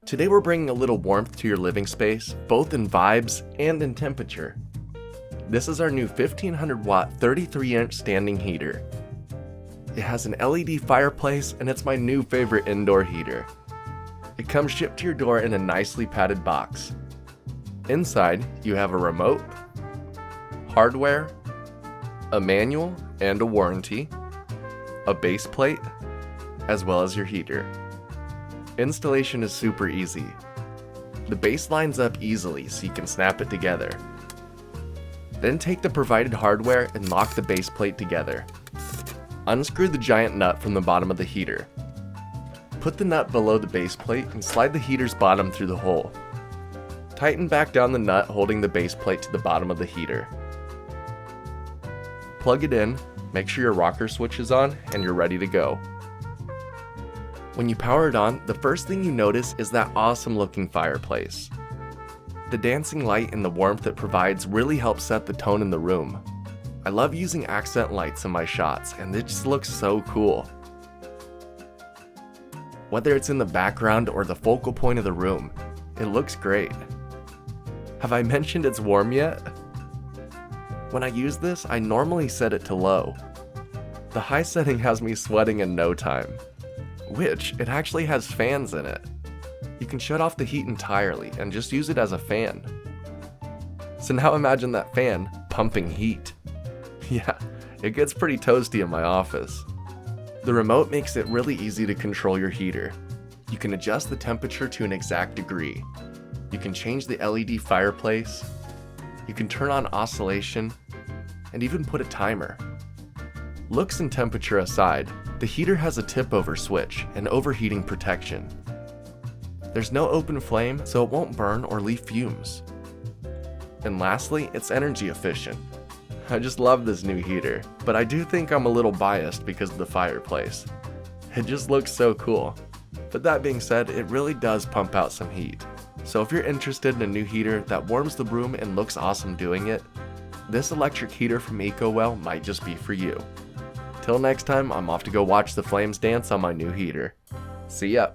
Today we're bringing a little warmth to your living space, both in vibes and in temperature. This is our new 1500 watt 33-inch standing heater. It has an LED fireplace and it's my new favorite indoor heater. It comes shipped to your door in a nicely padded box. Inside, you have a remote, hardware, a manual and a warranty, a base plate, as well as your heater. Installation is super easy. The base lines up easily so you can snap it together. Then take the provided hardware and lock the base plate together. Unscrew the giant nut from the bottom of the heater. Put the nut below the base plate and slide the heater's bottom through the hole. Tighten back down the nut holding the base plate to the bottom of the heater. Plug it in, make sure your rocker switch is on, and you're ready to go. When you power it on, the first thing you notice is that awesome looking fireplace. The dancing light and the warmth it provides really help set the tone in the room. I love using accent lights in my shots, and it just looks so cool. Whether it's in the background or the focal point of the room, it looks great. Have I mentioned it's warm yet? When I use this, I normally set it to low. The high setting has me sweating in no time, which it actually has fans in it. You can shut off the heat entirely and just use it as a fan. So now imagine that fan pumping heat. Yeah, it gets pretty toasty in my office. The remote makes it really easy to control your heater. You can adjust the temperature to an exact degree. You can change the LED fireplace. You can turn on oscillation and even put a timer. Looks and temperature aside, the heater has a tip-over switch and overheating protection. There's no open flame, so it won't burn or leave fumes. And lastly, it's energy efficient. I just love this new heater, but I do think I'm a little biased because of the fireplace. It just looks so cool. But that being said, it really does pump out some heat. So if you're interested in a new heater that warms the room and looks awesome doing it, this electric heater from Ecowell might just be for you. Till next time, I'm off to go watch the flames dance on my new heater. See ya!